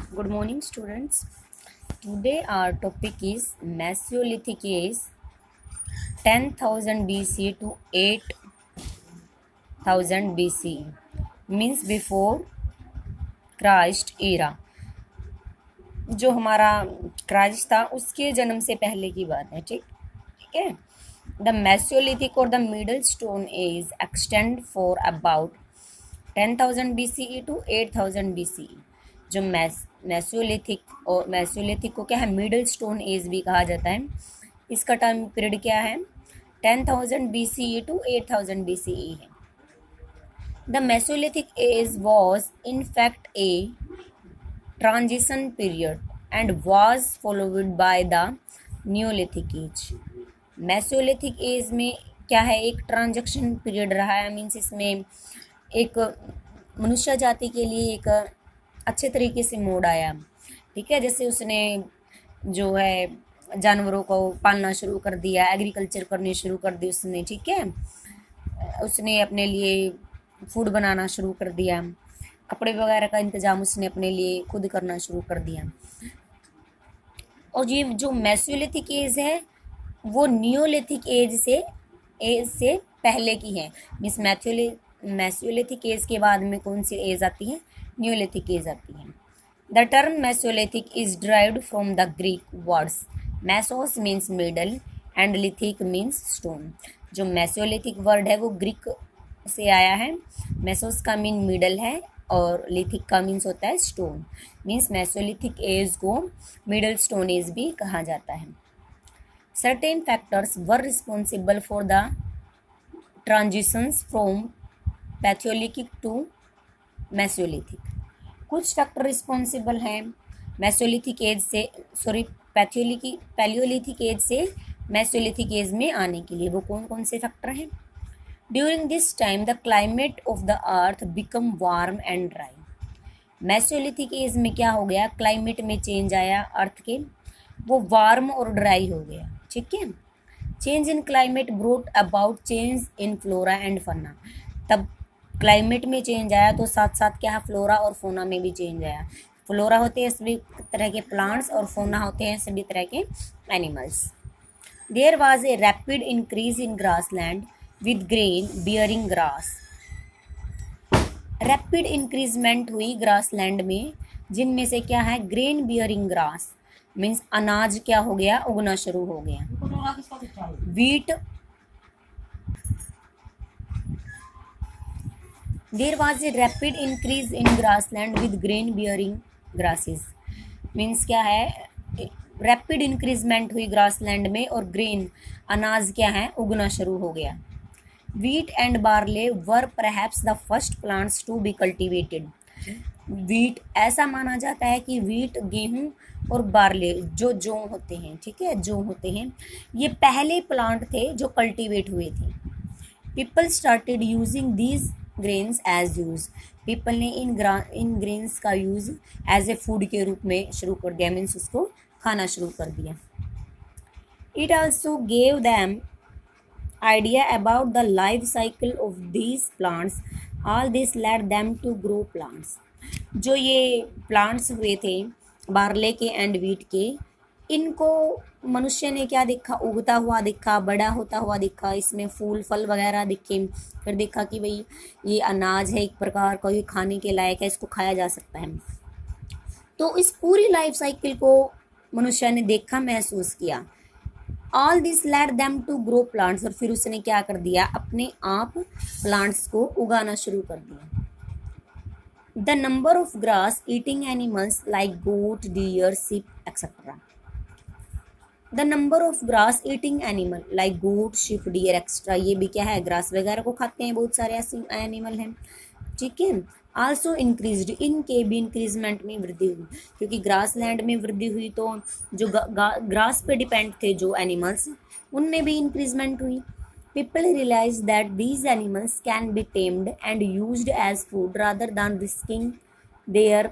Good morning, students. Today our topic is Mesolithic age 10,000 BC to 8,000 BC means before Christ era. जो हमारा Christ था उसके जन्म से पहले की बात है। ठीक है। द मेसोलिथिक और the middle stone age extend for about 10,000 BCE to 8,000 BCE। जो मेसोलिथिक और मेसोलिथिक को क्या है, मिडल स्टोन एज भी कहा जाता है। इसका टाइम पीरियड क्या है, 10,000 BCE टू 8,000 BCE है। The Mesolithic as was in fact a transition period and was followed by the neolithic age. Mesolithic age में क्या है, एक ट्रांजेक्शन पीरियड रहा है। मीन्स इसमें एक मनुष्य जाति के लिए एक अच्छे तरीके से मोड़ आया। ठीक है, जैसे उसने जो है जानवरों को पालना शुरू कर दिया, एग्रीकल्चर करनी शुरू कर दी उसने। ठीक है, उसने अपने लिए फूड बनाना शुरू कर दिया, कपड़े वगैरह का इंतज़ाम उसने अपने लिए खुद करना शुरू कर दिया। और ये जो मेसोलिथिक एज है वो नियोलिथिक एज से पहले की है। मीन्स मेसोलिथिक एज के बाद में कौन सी एज आती है, न्यूलिथिक एज आती है। The term Mesolithic is derived from the Greek words mesos means middle and lithic means stone. जो मेसोलिथिक वर्ड है वो ग्रीक से आया है। मेसोस का मीन मिडल है और लिथिक का मीन्स होता है स्टोन। मीन्स मेसोलिथिक एज को मिडल स्टोन एज भी कहा जाता है। Certain factors were responsible for the transitions from Paleolithic to Mesolithic. कुछ फैक्टर रिस्पॉन्सिबल हैं मेसोलिथिक एज से पैलियोलिथिक एज से मेसोलिथिक एज में आने के लिए। वो कौन कौन से फैक्टर हैं? During this time the climate of the earth become warm and dry. Mesolithic age में क्या हो गया, क्लाइमेट में चेंज आया अर्थ के, वो वार्म और ड्राई हो गया। ठीक है, change in climate brought about change in flora and fauna. तब क्लाइमेट में चेंज आया तो साथ साथ क्या है, फ्लोरा और फोना में भी चेंज आया। फ्लोरा होते हैं सभी तरह के प्लांट्स और फोना होते हैं सभी तरह के animals. There was a rapid increase in grass land with grain bearing grass. Rapid increment हुई ग्रास लैंड में, जिनमें से क्या है, ग्रेन बियरिंग ग्रास मीन्स अनाज क्या हो गया, उगना शुरू हो गया। Wheat, there was a rapid increase in grassland with grain bearing grasses. Means क्या है, रैपिड इंक्रीजमेंट हुई ग्रासलैंड में और ग्रेन अनाज क्या है, उगना शुरू हो गया। Wheat and barley were perhaps the first plants to be cultivated. Wheat, ऐसा माना जाता है कि वीट, गेहूं और बार्ले जो जौ होते हैं, ठीक है, जौ होते हैं, ये पहले प्लांट थे जो कल्टीवेट हुए थे। People started using these grains as use. People ने इन ग्रेन्स का यूज एज ए फूड के रूप में शुरू कर दिया। मीन्स उसको खाना शुरू कर दिया। It also gave them idea about the life cycle of these plants. All this led them to grow plants. जो ये प्लांट्स हुए थे बार्ले के एंड वीट के, इनको मनुष्य ने क्या देखा, उगता हुआ देखा, बड़ा होता हुआ देखा, इसमें फूल फल वगैरह दिखे। फिर देखा कि भाई ये अनाज है एक प्रकार का, ये खाने के लायक है, इसको खाया जा सकता है। तो इस पूरी लाइफ साइकिल को मनुष्य ने देखा, महसूस किया। All this led them to grow plants. और फिर उसने क्या कर दिया, अपने आप प्लांट्स को उगाना शुरू कर दिया। The number of grass eating animals like goat, deer, sheep etcetera. The number of grass eating animal like goat, sheep, deer extra, ये भी क्या है, ग्रास वगैरह को खाते हैं, बहुत सारे ऐसे एनिमल हैं। ठीक है, आल्सो इंक्रीज्ड, इनके भी इंक्रीजमेंट में वृद्धि हुई, क्योंकि ग्रास लैंड में वृद्धि हुई तो जो ग्रास पे डिपेंड थे जो एनिमल्स, उनमें भी इंक्रीजमेंट हुई। People realize that these animals can be tamed and used as food rather than risking their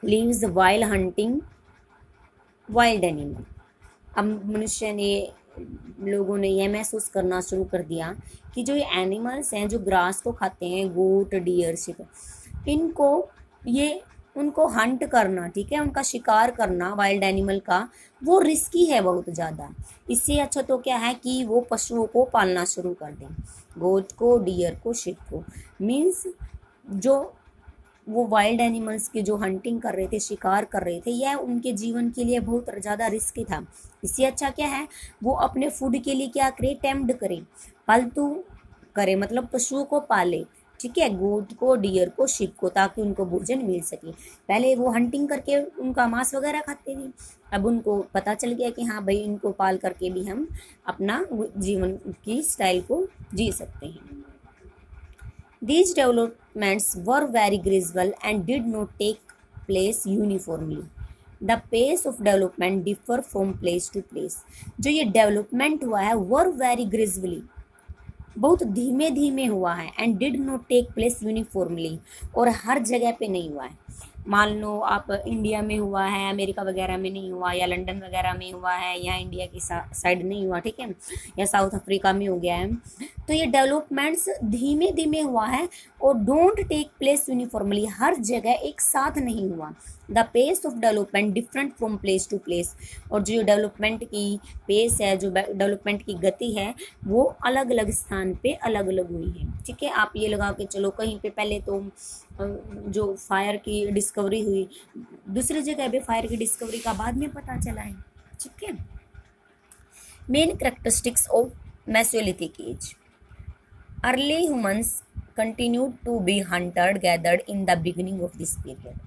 lives while hunting wild animal. अब मनुष्य ने, लोगों ने यह महसूस करना शुरू कर दिया कि जो ये एनिमल्स हैं जो ग्रास को खाते हैं, गोट, डियर, शिप, इनको ये उनको हंट करना, ठीक है, उनका शिकार करना वाइल्ड एनिमल का, वो रिस्की है बहुत ज़्यादा। इससे अच्छा तो क्या है कि वो पशुओं को पालना शुरू कर दें, गोट को, डियर को, शिप को। मीन्स जो वो वाइल्ड एनिमल्स की जो हंटिंग कर रहे थे, शिकार कर रहे थे, यह उनके जीवन के लिए बहुत ज़्यादा रिस्की था। इससे अच्छा क्या है, वो अपने फूड के लिए क्या करे, टेम्प्ट करे, पालतू करे, मतलब पशुओं को पाले, ठीक है, गोट को, डियर को, शिप को, ताकि उनको भोजन मिल सके। पहले वो हंटिंग करके उनका मांस वगैरह खाते थे, अब उनको पता चल गया कि हाँ भाई इनको पाल करके भी हम अपना जीवन की स्टाइल को जी सकते हैं। These developments were very gradual and did not take place uniformly. The pace of development differ from place to place. जो ये डेवलपमेंट हुआ है were very gradually, बहुत धीमे धीमे हुआ है, and did not take place uniformly, और हर जगह पे नहीं हुआ है। मान लो आप इंडिया में हुआ है, अमेरिका वगैरह में नहीं हुआ, या लंदन वगैरह में हुआ है, या इंडिया की साइड नहीं हुआ, ठीक है, या साउथ अफ्रीका में हो गया है। तो ये डेवलपमेंट्स धीमे धीमे हुआ है और डोंट टेक प्लेस यूनिफॉर्मली, हर जगह एक साथ नहीं हुआ। The pace of development different from place to place, और जो डेवलपमेंट की पेस है, जो डेवलपमेंट की गति है, वो अलग अलग स्थान पे अलग अलग हुई है, ठीक है। आप ये लगा के चलो, कहीं पे पहले तो जो फायर की डिस्कवरी हुई, दूसरी जगह पे फायर की डिस्कवरी का बाद में पता चला है, ठीक है। Main characteristics of Mesolithic age. Early humans continued to be hunted gathered in the beginning of this period.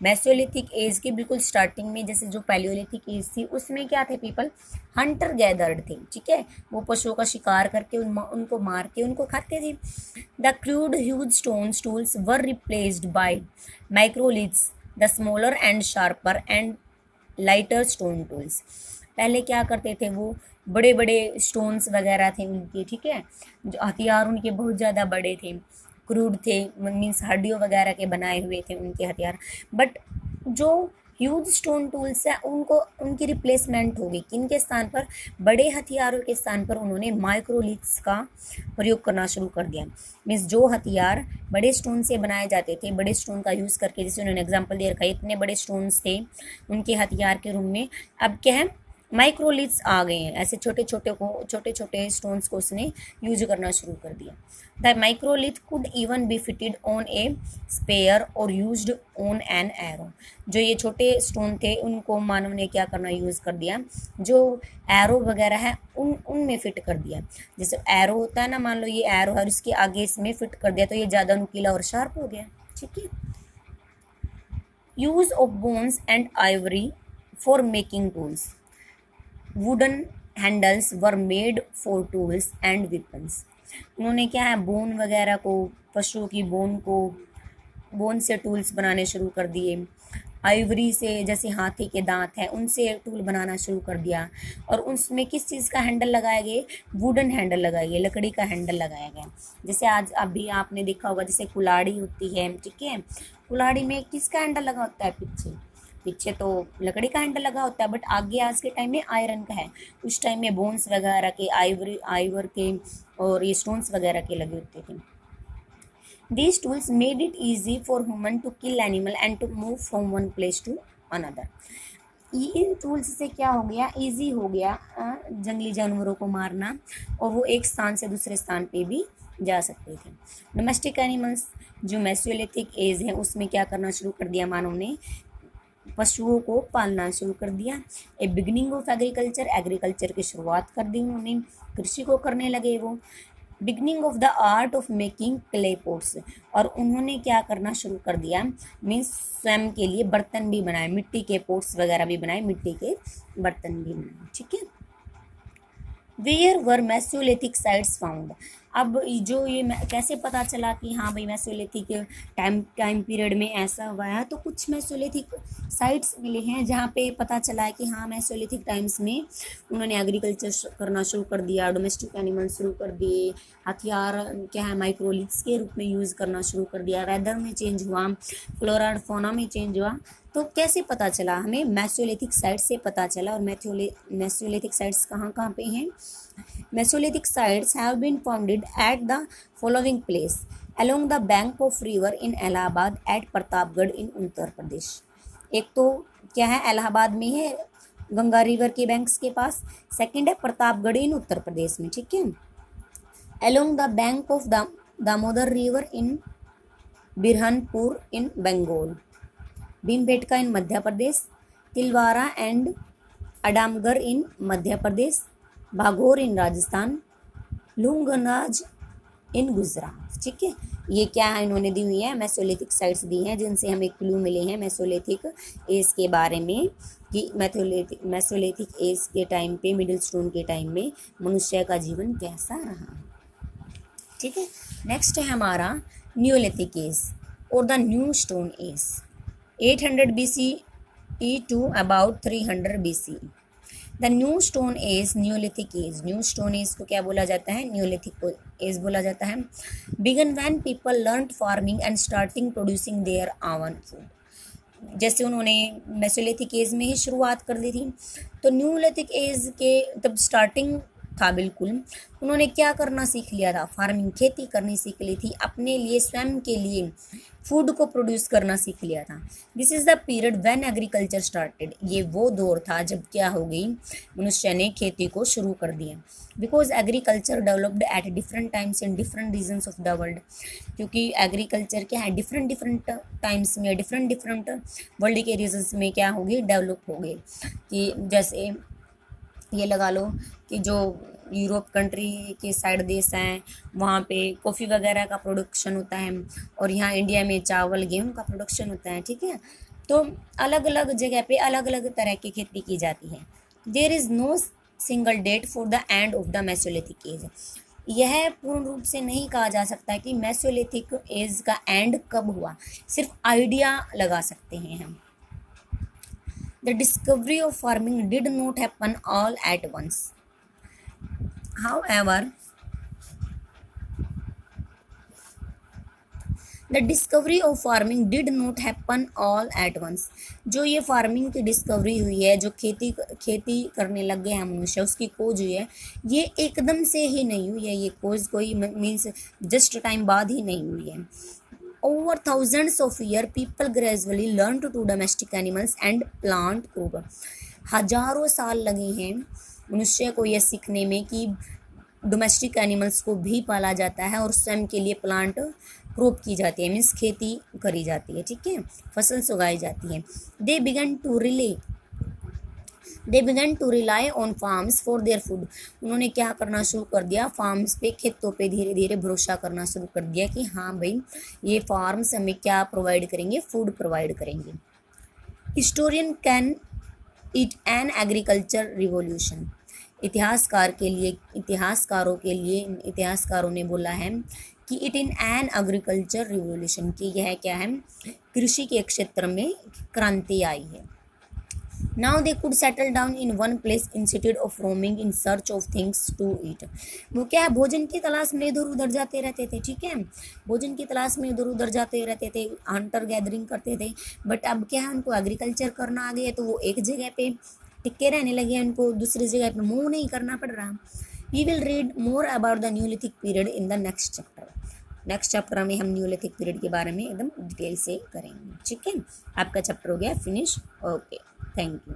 Mesolithic age के बिल्कुल स्टार्टिंग में, जैसे जो पैलियोलिथिक एज थी, उसमें क्या थे, पीपल हंटर गैदर्ड थे, ठीक है, वो पशुओं का शिकार करके उनको मार के उनको खाते थे। The crude huge stones tools were replaced by microliths, the smaller and sharper and lighter stone tools. पहले क्या करते थे, वो बड़े बड़े स्टोन्स वगैरह थे उनके, ठीक है, जो हथियार उनके बहुत ज़्यादा बड़े थे, क्रूड थे, मीन्स हड्डियों वगैरह के बनाए हुए थे उनके हथियार। बट जो ह्यूज स्टोन टूल्स है, उनको उनकी रिप्लेसमेंट होगी किनके स्थान पर, बड़े हथियारों के स्थान पर उन्होंने माइक्रोलिथ्स का प्रयोग करना शुरू कर दिया। मीन्स जो हथियार बड़े स्टोन से बनाए जाते थे, बड़े स्टोन का यूज़ करके, जैसे उन्होंने एग्जाम्पल दे रखा है, इतने बड़े स्टोन्स थे उनके हथियार के रूम में, अब क्या है, माइक्रोलिथ्स आ गए हैं, ऐसे छोटे छोटे स्टोन्स को उसने यूज करना शुरू कर दिया। The microlith could even be fitted on a spear और यूज्ड ऑन एन एरो। जो ये छोटे स्टोन थे, उनको मानव ने क्या करना यूज़ कर दिया, जो एरो वगैरह है उनमें फिट कर दिया। जैसे एरो होता है ना, मान लो ये एरो है और इसके आगे इसमें फिट कर दिया, तो ये ज़्यादा नुकीला और शार्प हो गया, ठीक है। Use of bones and Ivory for making tools. Wooden handles were made for tools and weapons. उन्होंने क्या है, बोन वगैरह को, पशुओं की बोन से टूल्स बनाने शुरू कर दिए। आइवरी से, जैसे हाथी के दांत हैं, उनसे टूल बनाना शुरू कर दिया। और उसमें किस चीज़ का हैंडल लगाया गया, वुडन हैंडल लगाया गया, लकड़ी का हैंडल लगाया गया। जैसे आज अभी आपने देखा होगा, जैसे कुल्हाड़ी होती है, ठीक है, कुल्हाड़ी में किसका हैंडल लगा होता है, पीछे तो लकड़ी का हैंडल लगा होता है, बट आगे आज के टाइम में आयरन का है। उस टाइम में बोन्स वगैरह के, आइवर के और ये स्टोन्स वगैरह के लगे होते थे। These tools made it easy for human to kill animal and to move from one place to another. In tools से क्या हो गया, इजी हो गया जंगली जानवरों को मारना, और वो एक स्थान से दूसरे स्थान पे भी जा सकते थे। डोमेस्टिक एनिमल्स, जो मेसोलिथिक एज है, उसमें क्या करना शुरू कर दिया, मानव ने पशुओं को पालना शुरू कर दिया। ए बिगनिंग ऑफ एग्रीकल्चर, एग्रीकल्चर की शुरुआत कर दी उन्होंने, कृषि को करने लगे वो। Beginning of the art of making clay pots, और उन्होंने क्या करना शुरू कर दिया, मीन्स स्वयं के लिए बर्तन भी बनाए, मिट्टी के पोट्स वगैरह भी बनाए, मिट्टी के बर्तन भी बनाए, ठीक है। Where were Mesolithic sites found. अब जो ये कैसे पता चला कि हाँ भाई मेसोलिथिक टाइम पीरियड में ऐसा हुआ है, तो कुछ मेसोलिथिक साइट्स मिले हैं जहाँ पे पता चला है कि हाँ मेसोलिथिक टाइम्स में उन्होंने एग्रीकल्चर करना शुरू कर दिया, डोमेस्टिक एनिमल शुरू कर दिए, हथियार क्या है मेसोलिथ्स के रूप में यूज़ करना शुरू कर दिया, वेदर में चेंज हुआ, फ्लोरा और फौना में चेंज हुआ। तो कैसे पता चला, हमें मेसोलिथिक साइट्स से पता चला। और मेसोलिथिक साइट्स कहाँ कहाँ पे हैं, Mesolithic sites have been founded at the following place. Along the bank of river in Allahabad at Pratapgarh in Uttar Pradesh. एक तो क्या है, इलाहाबाद में है गंगा रिवर के बैंक्स के पास, सेकंड है प्रतापगढ़ इन उत्तर प्रदेश में, ठीक है। Along the bank of Damodar river in Birhanpur in Bengal, Bhimbetka in Madhya Pradesh, Tilwara and Adamgarh in Madhya Pradesh, Bhagor in Rajasthan, Langhnaj in Gujarat, ठीक है। ये क्या है इन्होंने दी हुई है, मेसोलिथिक साइट्स दी हैं जिनसे हमें क्लू मिले हैं मेसोलिथिक एज के बारे में कि मेसोलिथिक एज के टाइम पे, मिडिल स्टोन के टाइम में मनुष्य का जीवन कैसा रहा, ठीक है। नेक्स्ट है हमारा न्यूलिथिक एज और the new stone age, 800 BCE to about 300 BCE। The new stone age, Neolithic age, new stone age को क्या बोला जाता है, न्यूलिथिक एज बोला जाता है। Began when people learned farming and starting producing their own food. जैसे उन्होंने मेसोलिथिक एज में ही शुरुआत कर दी थी, तो न्यूलिथिक एज के तब स्टार्टिंग था बिल्कुल, उन्होंने क्या करना सीख लिया था, फार्मिंग, खेती करनी सीख ली थी, अपने लिए स्वयं के लिए फूड को प्रोड्यूस करना सीख लिया था। This is the period when agriculture started, ये वो दौर था जब क्या हो गई, मनुष्य ने खेती को शुरू कर दिया। Because agriculture developed at different times in different regions of the world, क्योंकि एग्रीकल्चर क्या है, डिफरेंट टाइम्स में, डिफरेंट वर्ल्ड के रीजन्स में क्या होगी, डेवलप हो गए। कि जैसे ये लगा लो कि जो यूरोप कंट्री के साइड देश हैं वहाँ पे कॉफ़ी वगैरह का प्रोडक्शन होता है, और यहाँ इंडिया में चावल गेहूँ का प्रोडक्शन होता है, ठीक है। तो अलग अलग जगह पे अलग अलग तरह की खेती की जाती है। There is no single date for the end of the Mesolithic age. यह पूर्ण रूप से नहीं कहा जा सकता कि मेसोलिथिक एज का एंड कब हुआ, सिर्फ आइडिया लगा सकते हैं हम। The discovery of farming did not happen all at once. However, the discovery of farming did not happen all at once. जो ये फार्मिंग की डिस्कवरी हुई है, जो खेती करने लग गए हैं मनुष्य, उसकी खोज हुई है, ये एकदम से ही नहीं हुई है। ये खोज कोई मीन्स जस्ट टाइम बाद ही नहीं हुई है। Over thousands of years, people gradually learned to domestic animals and plant crop. हजारों साल लगे हैं मनुष्य को यह सीखने में कि डोमेस्टिक एनिमल्स को भी पाला जाता है और स्वयं के लिए प्लांट क्रॉप की जाती है, मीन्स खेती करी जाती है, ठीक है, फसल उगाई जाती है। They began to rely on farms for their food. उन्होंने क्या करना शुरू कर दिया, फार्म्स पे, खेतों पे धीरे धीरे भरोसा करना शुरू कर दिया कि हाँ भाई ये फार्म्स हमें क्या प्रोवाइड करेंगे, फूड प्रोवाइड करेंगे। Historian can it an agriculture revolution. इतिहासकारों ने बोला है कि it in an agriculture revolution, कि यह क्या है, कृषि के क्षेत्र में क्रांति आई है। Now they could settle down in one place instead of roaming in search of things to eat. वो क्या है, भोजन की तलाश में इधर उधर जाते रहते थे, ठीक है, भोजन की तलाश में इधर उधर जाते रहते थे, हंटर गैदरिंग करते थे। बट अब क्या है, उनको एग्रीकल्चर करना आ गया, तो वो एक जगह पे टिके रहने लगे, उनको दूसरी जगह पे मूव नहीं करना पड़ रहा। We will read more about the Neolithic period in the next chapter. Next chapter में हम न्यूलिथिक पीरियड के बारे में एकदम डिटेल से करेंगे, ठीक है। आपका चैप्टर हो गया फिनिश। Okay, thank you.